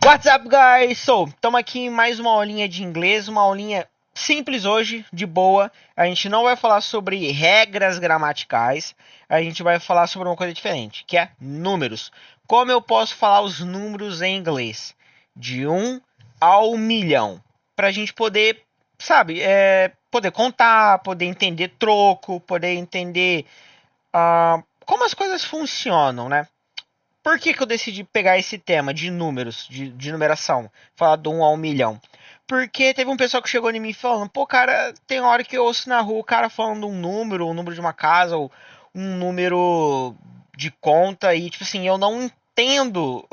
What's up, guys? Estamos aqui em mais uma aulinha de inglês, uma aulinha simples hoje, de boa. A gente não vai falar sobre regras gramaticais, a gente vai falar sobre uma coisa diferente, que é números. Como eu posso falar os números em inglês? De 1 ao 1.000.000. Para a gente poder, sabe, poder contar, poder entender troco, poder entender como as coisas funcionam, né? Por que eu decidi pegar esse tema de números, de numeração, falar do 1 ao 1.000.000? Porque teve um pessoal que chegou em mim falando, pô, cara, tem hora que eu ouço na rua o cara falando um número de uma casa, ou um número de conta, e tipo assim, eu não entendo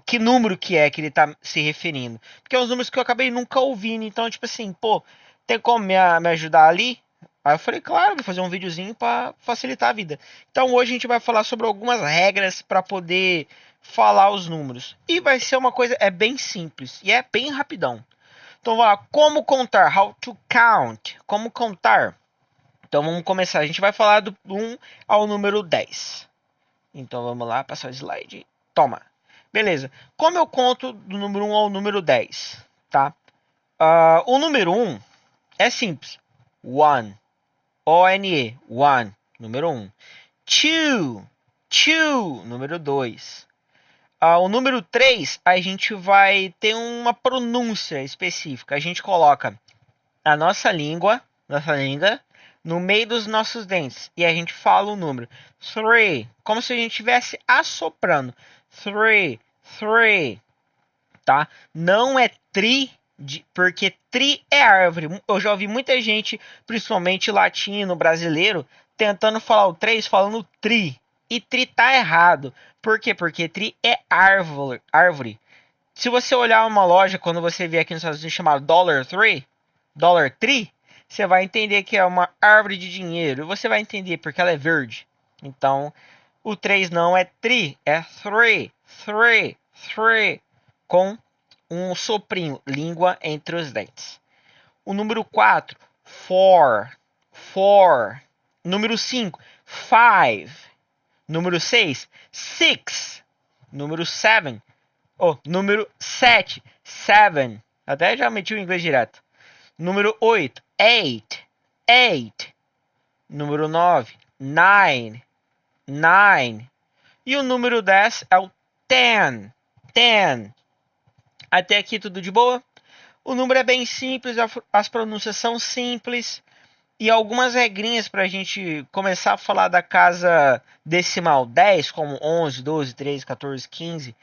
que número que é que ele tá se referindo. Porque é uns números que eu acabei nunca ouvindo, então, tipo assim, pô, tem como me ajudar ali? Aí eu falei, claro, vou fazer um videozinho para facilitar a vida. Então hoje a gente vai falar sobre algumas regras para poder falar os números. E vai ser uma coisa, é bem simples e é bem rapidão. Então vamos lá, como contar? How to count? Como contar? Então vamos começar. A gente vai falar do 1 ao número 10. Então vamos lá, passar o slide. Toma. Beleza. Como eu conto do número 1 ao número 10? Tá? O número 1 é simples. One. O-N-E. One. Número 1. Two. Two. Número 2. O número 3, a gente vai ter uma pronúncia específica. A gente coloca a nossa língua, no meio dos nossos dentes. E a gente fala o número. Three. Como se a gente estivesse assoprando. Three. Three. Tá? Não é tri, porque tri é árvore. Eu já ouvi muita gente, principalmente latino, brasileiro, tentando falar o 3 falando tri. E tri tá errado. Por quê? Porque tri é árvore. Árvore. Se você olhar uma loja, quando você vê aqui nos Estados Unidos chamada Dollar Tree, você vai entender que é uma árvore de dinheiro. Você vai entender porque ela é verde. Então, o 3 não é tri, é three. Three. Three. Com um soprinho, língua entre os dentes. O número 4, four. Four. Número 5, five. Número 6, six. Número 7, número 7, seven. Até já meti o inglês direto. Número 8, eight. Eight. Número 9, nine. Nine. E o número 10 é o ten. Ten. Até aqui tudo de boa? O número é bem simples, as pronúncias são simples e algumas regrinhas para a gente começar a falar da casa decimal 10, como 11, 12, 13, 14, 15.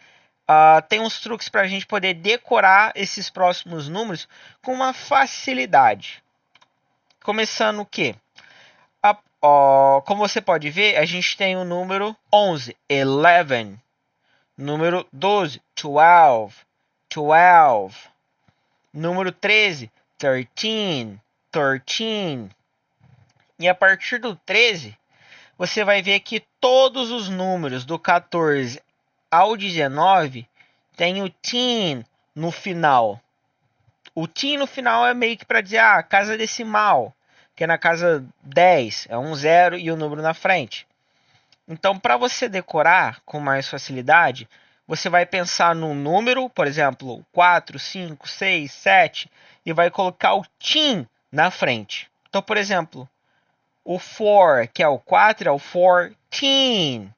Tem uns truques para a gente poder decorar esses próximos números com uma facilidade. Começando o quê? Como você pode ver, a gente tem o número 11, 11. Número 12, 12, 12. Número 13, 13, 13. E a partir do 13, você vai ver que todos os números do 14 ao 19 tem o teen no final. O teen no final é meio que para dizer casa decimal, que é na casa 10, é um zero e o número na frente. Então, para você decorar com mais facilidade, você vai pensar no número, por exemplo, 4, 5, 6, 7, e vai colocar o teen na frente. Então, por exemplo, o 4, que é o 4, é o 14.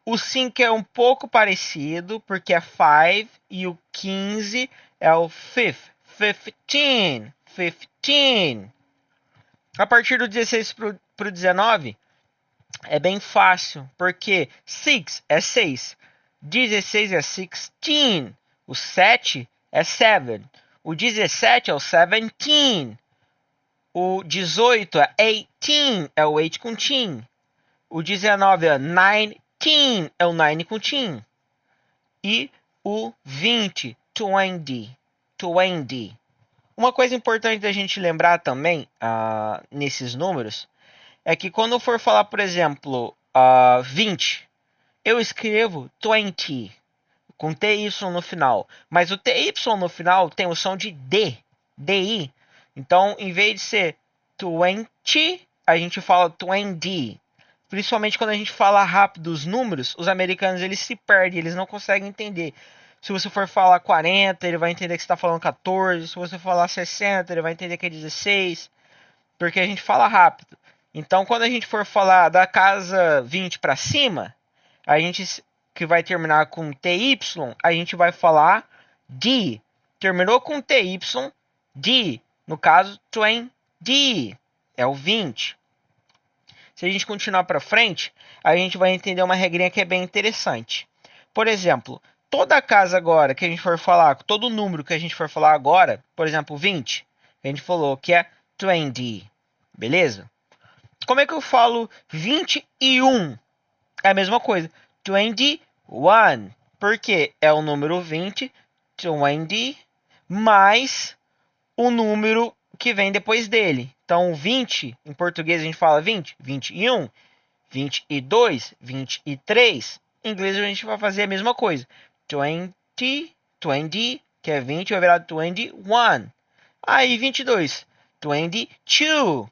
O 5 é um pouco parecido, porque é 5, e o 15 é o 5, 15, 15. A partir do 16 para o 19, é bem fácil, porque 6 é 6, 16 é 16, o 7 é 7, o 17 é o 17, o 18 é 18, é o 8 com teen, o 19 é 19, é o 9 com teen, e o 20, 20, 20. Uma coisa importante da gente lembrar também nesses números é que quando for falar, por exemplo, 20, eu escrevo 20 com TY no final. Mas o TY no final tem o som de D, DI. Então, em vez de ser 20, a gente fala 20. Principalmente quando a gente fala rápido os números, os americanos eles se perdem, eles não conseguem entender. Se você for falar 40, ele vai entender que você está falando 14. Se você falar 60, ele vai entender que é 16. Porque a gente fala rápido. Então, quando a gente for falar da casa 20 para cima, a gente que vai terminar com TY, a gente vai falar D. Terminou com TY, D. No caso, 20. É o 20. Se a gente continuar para frente, a gente vai entender uma regrinha que é bem interessante. Por exemplo, toda casa agora que a gente for falar, todo número que a gente for falar agora, por exemplo, 20, a gente falou que é 20, beleza? Como é que eu falo 21? É a mesma coisa, 21, porque é o número 20, 20, mais o número que vem depois dele. Então, 20, em português a gente fala 20, 21, 22, 23. Em inglês a gente vai fazer a mesma coisa. 20, 20, que é 20, vai virar 21. Aí 22, 22.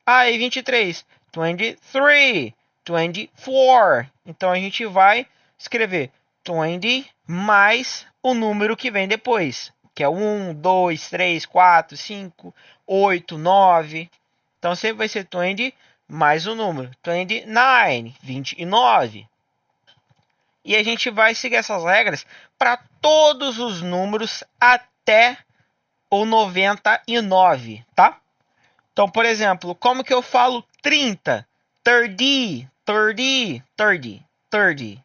Aí 23, 23, 24. Então a gente vai escrever 20 mais o número que vem depois, que é 1, 2, 3, 4, 5, 8, 9. Então sempre vai ser 20 mais o número 29, 29. E a gente vai seguir essas regras para todos os números até o 99, tá? Então, por exemplo, como que eu falo 30? 30, 30, 30, 30.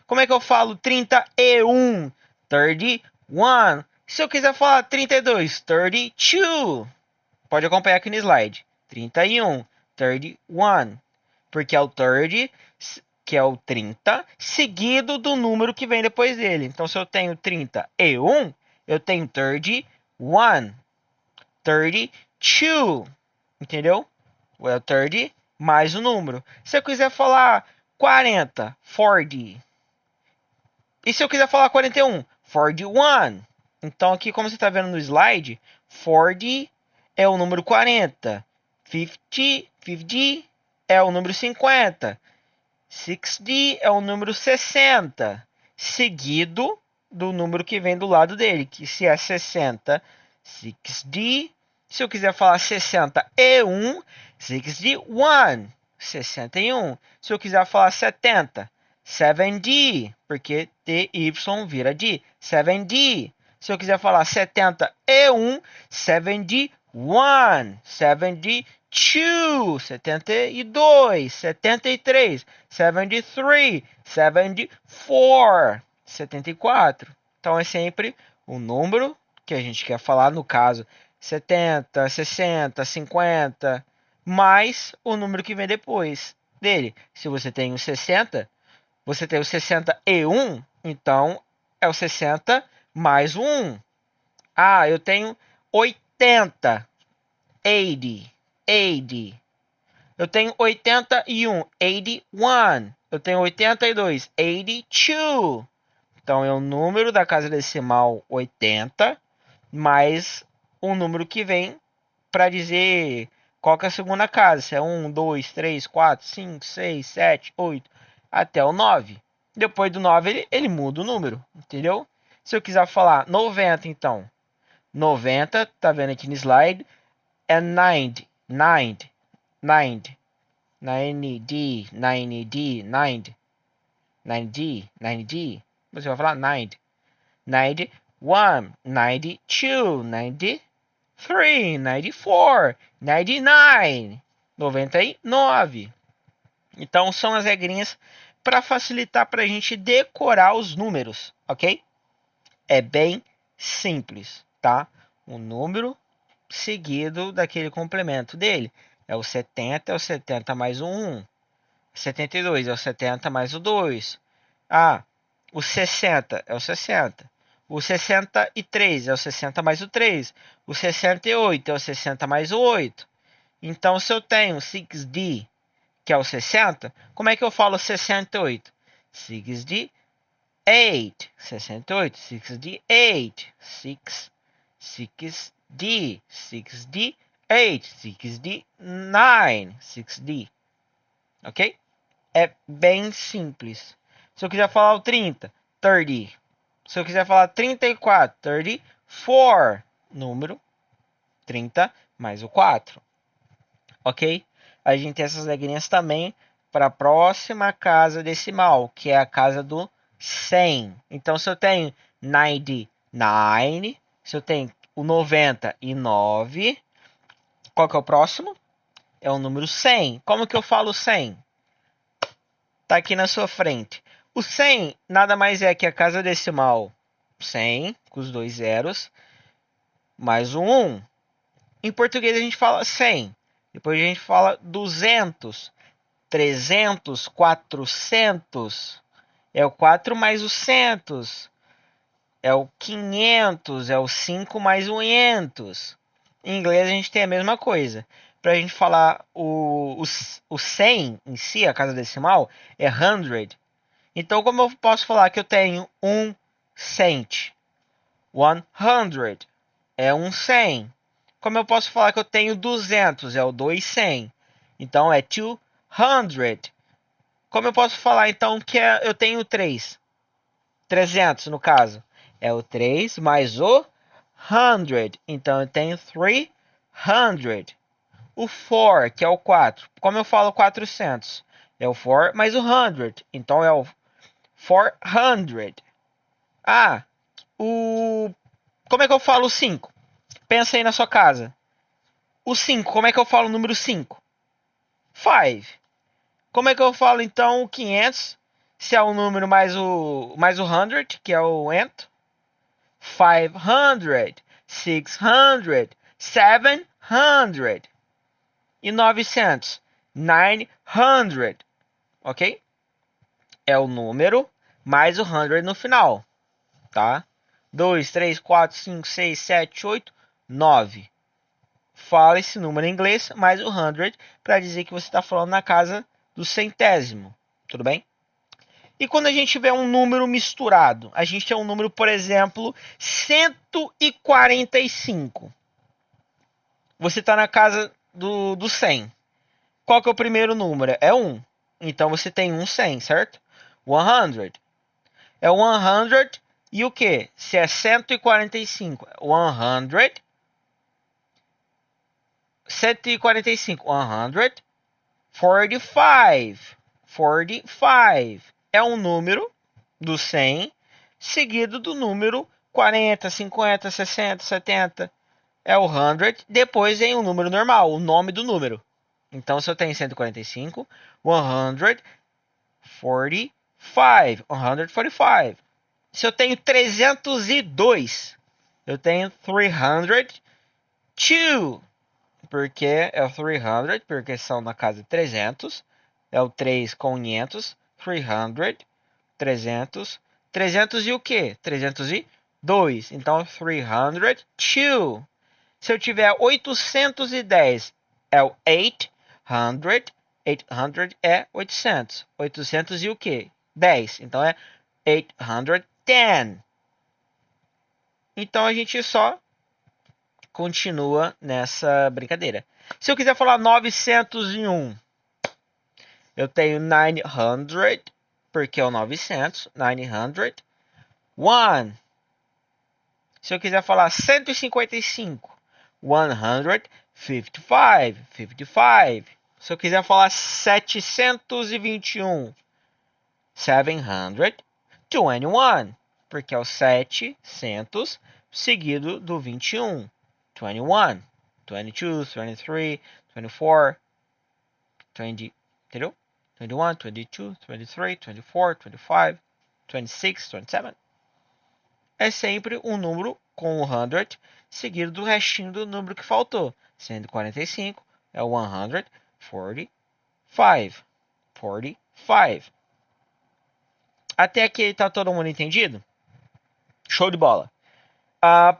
Como é que eu falo 31? 31. Se eu quiser falar 32, 32. Pode acompanhar aqui no slide. 31, 31. Porque é o 30, que é o 30, seguido do número que vem depois dele. Então, se eu tenho 31, eu tenho 31, 32. Entendeu? É o 30 mais o número. Se eu quiser falar 40, 40. E se eu quiser falar 41, 41. Então, aqui, como você está vendo no slide, 40 é o número 40. 50, 50 é o número 50. 60 é o número 60. Seguido do número que vem do lado dele, que se é 60, 60. Se eu quiser falar 61, 61. 61. Se eu quiser falar 70, 70, porque TY vira D. 70. Se eu quiser falar 71, 71. 72, 72, 73, 73, 74, 74. Então é sempre o número que a gente quer falar, no caso 70, 60, 50, mais o número que vem depois dele. Se você tem o 60, você tem o 61, então é o 60 mais o 1. Ah, eu tenho 80, 80, 80. Eu tenho 81, 81. Eu tenho 82, 82. Então é o número da casa decimal 80 mais o número que vem para dizer qual que é a segunda casa. Se é 1, 2, 3, 4, 5, 6, 7, 8, até o 9. Depois do 9 ele muda o número, entendeu? Se eu quiser falar 90, então. 90, tá vendo aqui no slide, é 90, 90, 90. 90D, 90D, 90. 90D, 90D. Você vai falar 90. 91, 92, 93, 94, 99, 99. Então são as regrinhas para facilitar para a gente decorar os números, ok? É bem simples, tá? O número seguido daquele complemento dele. É o 70, é o 70 mais o 1. 72 é o 70 mais o 2. Ah, o 60 é o 60. O 63 é o 60 mais o 3. O 68 é o 60 mais o 8. Então, se eu tenho 6D, que é o 60, como é que eu falo 68? 6D, 8. 68, 68. 6, 6D, 6D, 8, 6D, 9, 6D. Ok? É bem simples. Se eu quiser falar o 30, 30. Se eu quiser falar 34, 34, número 30 mais o 4. Ok? A gente tem essas regrinhas também para a próxima casa decimal, que é a casa do 100. Então, se eu tenho 99, se eu tenho o 99, qual que é o próximo? É o número 100. Como que eu falo 100? Tá aqui na sua frente. O 100 nada mais é que a casa decimal 100, com os dois zeros, mais o 1. Em português a gente fala 100. Depois a gente fala 200, 300, 400. É o 4 mais o 100. É o 500, é o 5 mais o 500. Em inglês a gente tem a mesma coisa. Para a gente falar o 100 em si, a casa decimal, é 100. Então, como eu posso falar que eu tenho um cent? 100 é um 100. Como eu posso falar que eu tenho 200? É o 200. Então, é 200. Como eu posso falar, então, que eu tenho 3? 300, no caso. É o 3 mais o 100. Então, eu tenho 300. O 4, que é o 4. Como eu falo 400? É o 4 mais o 100. Então, é o 400. Ah, como é que eu falo o 5? Pensa aí na sua casa. O 5, como é que eu falo o número 5? 5. Como é que eu falo então o 500? Se é o número mais o 100, que é o ent. 500, 600, 700 e 900. 900, ok? É o número mais o 100 no final, tá? 2, 3, 4, 5, 6, 7, 8, 9. Fala esse número em inglês mais o 100 para dizer que você está falando na casa do centésimo. Tudo bem? E quando a gente tiver um número misturado, a gente tem um número, por exemplo, 145. Você está na casa do 100. Qual que é o primeiro número? É 1. Então você tem um 100, certo? 100. É 100 e o que? Se é 145. 100. 145. 145. 45 é um número do 100 seguido do número 40, 50, 60, 70. É o 100. Depois vem o número normal, o nome do número. Então, se eu tenho 145, 145. 145. Se eu tenho 302, eu tenho 302. Porque é o 300, porque são na casa de 300. É o 3 com 500. 300, 300. 300 e o quê? 302. Então, 302. Se eu tiver 810, é o 800. 800 é 800. 800 e o quê? 10. Então, é 810. Então, a gente só continua nessa brincadeira. Se eu quiser falar 901, eu tenho 900, porque é o 900. 900. 1. Se eu quiser falar 155, 155. 55. Se eu quiser falar 721, 721, porque é o 700 seguido do 21. 21, 22, 23, 24, 20, entendeu? 21, 22, 23, 24, 25, 26, 27. É sempre um número com o 100 seguido do restinho do número que faltou. 145 é o 145. 45. Até aqui tá todo mundo entendido? Show de bola.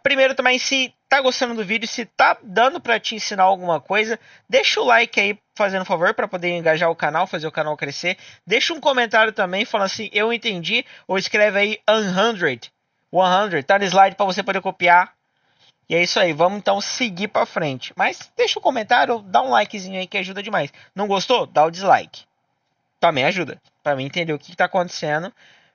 Primeiro também, se tá gostando do vídeo, se tá dando para te ensinar alguma coisa, deixa o like aí, fazendo favor, para poder engajar o canal, fazer o canal crescer. Deixa um comentário também falando assim, eu entendi, ou escreve aí 100. 100, tá no slide para você poder copiar. E é isso aí, vamos então seguir para frente. Mas deixa um comentário, dá um likezinho aí que ajuda demais. Não gostou? Dá o dislike. Também ajuda, para mim entender o que tá acontecendo,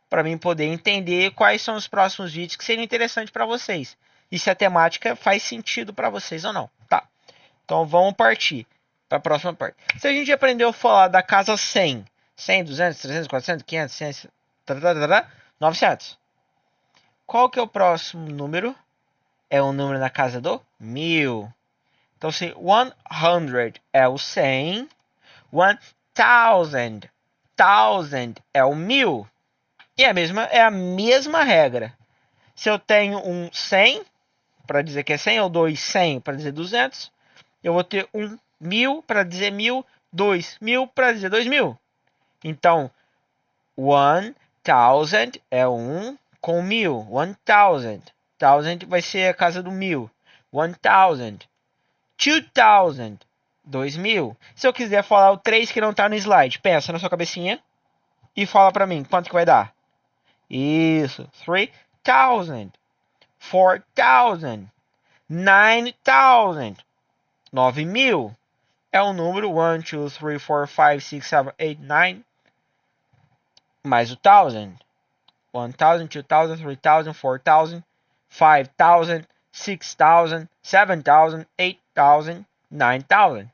para mim poder entender quais são os próximos vídeos que seriam interessantes para vocês. E se a temática faz sentido para vocês ou não, tá? Então vamos partir para a próxima parte. Se a gente aprendeu a falar da casa 100, 100, 200, 300, 400, 500, 600, 900. Qual que é o próximo número? É o número na casa do 1000. Então, se 100 é o 100, 1000 é o 1000. E é a mesma regra. Se eu tenho um 100 para dizer que é 100, ou dois 100 para dizer 200, eu vou ter um 1000 para dizer 1000, 2000 para dizer 2000. Então, 1000 é 1 com 1000. 1000. 1000 vai ser a casa do 1000. 1000. 2000. 2000. Se eu quiser falar o 3 que não está no slide, pensa na sua cabecinha e fala para mim quanto que vai dar. Isso. 3000. 4000. 9000. 9000. É o número 1, 2, 3, 4, 5, 6, 7, 8, 9. Mais o 1000. 1000, 2000, 3000, 4000, 5000, 6000, 7000, 8000, 9000.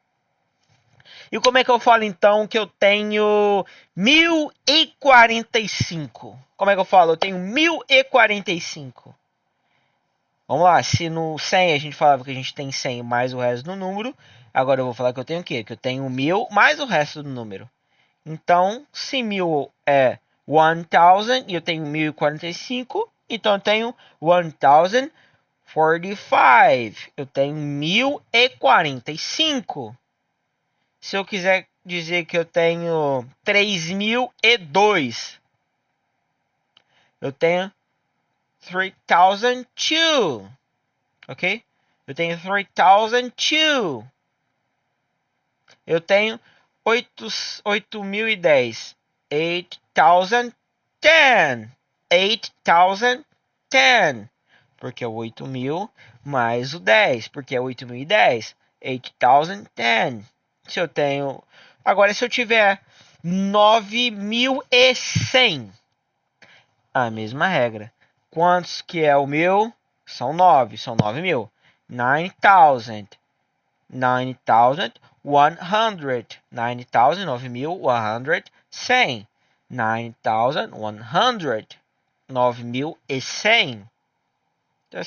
E como é que eu falo então que eu tenho 1045? Como é que eu falo? Eu tenho 1045. Vamos lá, se no 100 a gente falava que a gente tem 100 mais o resto do número, agora eu vou falar que eu tenho o quê? Que eu tenho 1000 mais o resto do número. Então, se 1000 é 1000 e eu tenho 1045, então eu tenho 1045. Eu tenho 1045. Se eu quiser dizer que eu tenho 3002, eu tenho 3002. Ok? Eu tenho 3002. Eu tenho 8010. 8010. 8010. Porque é 8000 mais o 10. Porque é 8010. 8010. Se eu tenho... Agora, se eu tiver 9100. A mesma regra. Quantos que é o meu? São 9. São 9000. 9000. 9000. 100. 9000. 9100. 100. 9100. 9100. Então,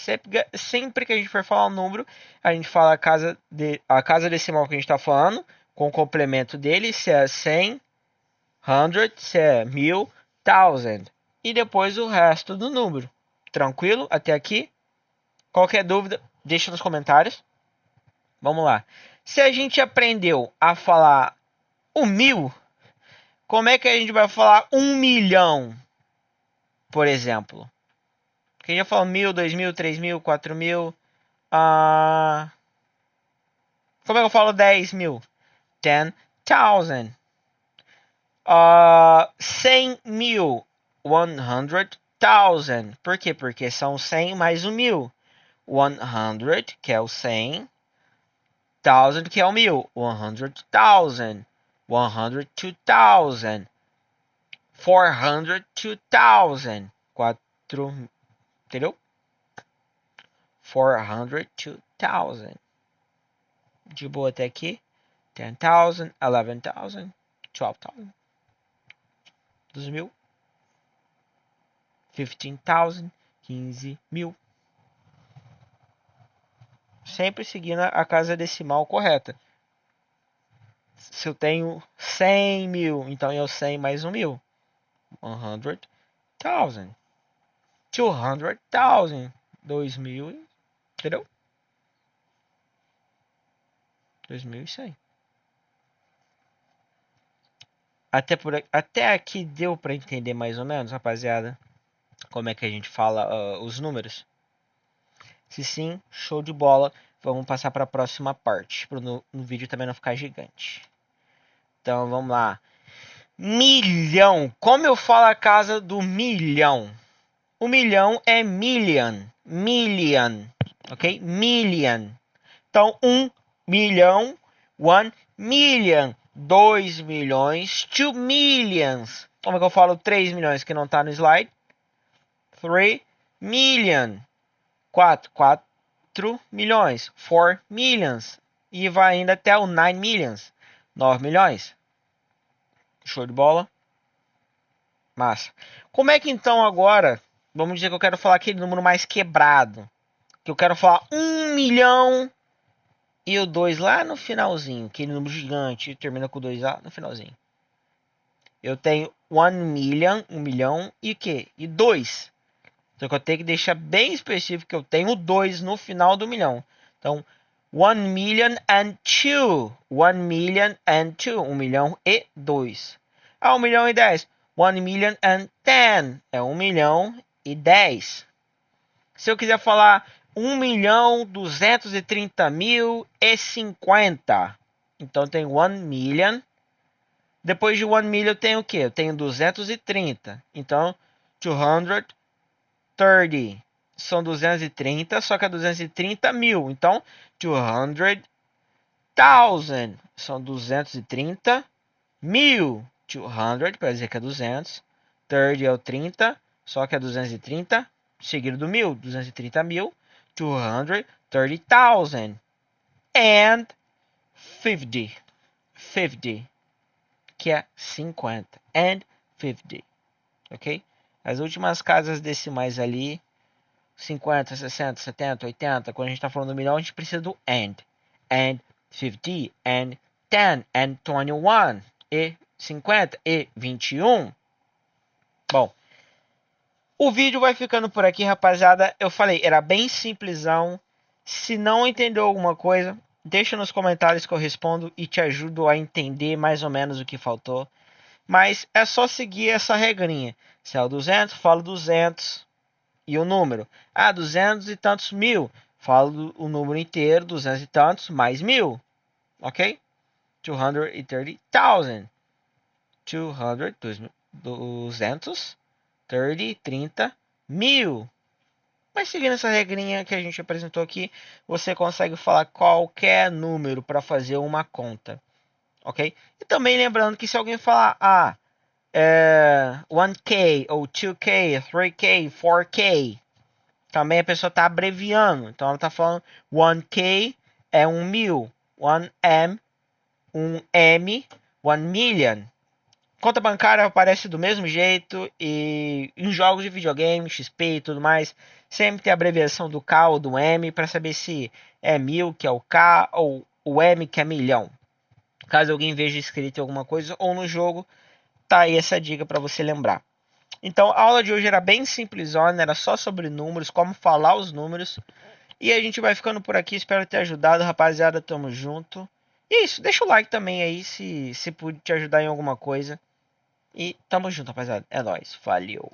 sempre que a gente for falar um número, a gente fala a casa decimal que a gente está falando, com o complemento dele, se é 100, 100, se é 1000, 1000. E depois o resto do número. Tranquilo? Até aqui? Qualquer dúvida, deixa nos comentários. Vamos lá. Se a gente aprendeu a falar o 1000, como é que a gente vai falar 1.000.000, por exemplo? Quem já falou 1000, 2000, 3000, 4000? Como é que eu falo 10.000? 10,000. 100.000. 100,000. Por quê? Porque são 100 mais o 1000. 100, que é o 100. 1000, que é o 1000. 100,000. 102,000. 402,000. 4, entendeu? 402,000. De boa até aqui. 10,000, 11,000, 12,000. 12.000. 15,000, 15.000. Sempre seguindo a casa decimal correta. Se eu tenho 100.000, então eu 100 mais 1.000. 100,000. 200,000. 2.000. Entendeu? 2.100. Até aqui deu para entender mais ou menos, rapaziada, como é que a gente fala os números? Se sim, show de bola. Vamos passar para a próxima parte, para no vídeo também não ficar gigante. Então vamos lá. Milhão. Como eu falo a casa do milhão? O milhão é million. Million. Ok? Million. Então, 1.000.000. 1 million. 2 milhões. 2 millions. Como é que eu falo 3 milhões que não está no slide? 3 million. 4 milhões. 4 millions. E vai ainda até o 9 millions. 9 milhões. Show de bola. Massa. Como é que então agora, vamos dizer que eu quero falar aquele número mais quebrado. Que eu quero falar 1 milhão e o 2 lá no finalzinho. Aquele número gigante, termina com o 2 lá no finalzinho. Eu tenho 1 million, 1 milhão e o quê? E 2. Então eu tenho que deixar bem específico que eu tenho 2 no final do milhão. Então, 1 million and 2. 1 million and 2. 1 milhão e 2. Ah, 1 milhão e 10. 1 million and 10. É 1 milhão e 10. Se eu quiser falar 1 milhão 230 mil e 50. Então tem 1 million. Depois de 1 million eu tenho o quê? Eu tenho 230. Então, 230 são 230, só que é 230 mil. Então, 200,000 são 230 mil. 200 para dizer que é 200. 30 é o 30, só que é 230, seguido do mil. 230 mil. 230,000. And 50. 50. Que é 50. And 50. Ok? As últimas casas decimais ali, 50, 60, 70, 80, quando a gente está falando do milhão, a gente precisa do and. And 50, and 10, and 21, e 50, e 21. Bom, o vídeo vai ficando por aqui, rapaziada. Eu falei, era bem simplesão. Se não entendeu alguma coisa, deixa nos comentários que eu respondo e te ajudo a entender mais ou menos o que faltou. Mas é só seguir essa regrinha. Se é o 200, fala 200 e o número. Ah, 200 e tantos mil. Falo o número inteiro, 200 e tantos mais mil. Ok? 230,000. 200, 30 mil. Mas seguindo essa regrinha que a gente apresentou aqui, você consegue falar qualquer número para fazer uma conta. Ok? E também lembrando que se alguém falar, 1K ou 2K, 3K, 4K, também a pessoa está abreviando. Então ela está falando 1K é 1 mil, 1M, 1M, 1 million. Conta bancária aparece do mesmo jeito e em jogos de videogame, XP e tudo mais, sempre tem a abreviação do K ou do M para saber se é mil que é o K ou o M que é milhão. Caso alguém veja escrito em alguma coisa ou no jogo, tá aí essa dica para você lembrar. Então a aula de hoje era bem simplesona, era só sobre números, como falar os números. E a gente vai ficando por aqui, espero ter ajudado, rapaziada, tamo junto. E é isso, deixa o like também aí se pude te ajudar em alguma coisa. E tamo junto, rapaziada. É nóis. Valeu.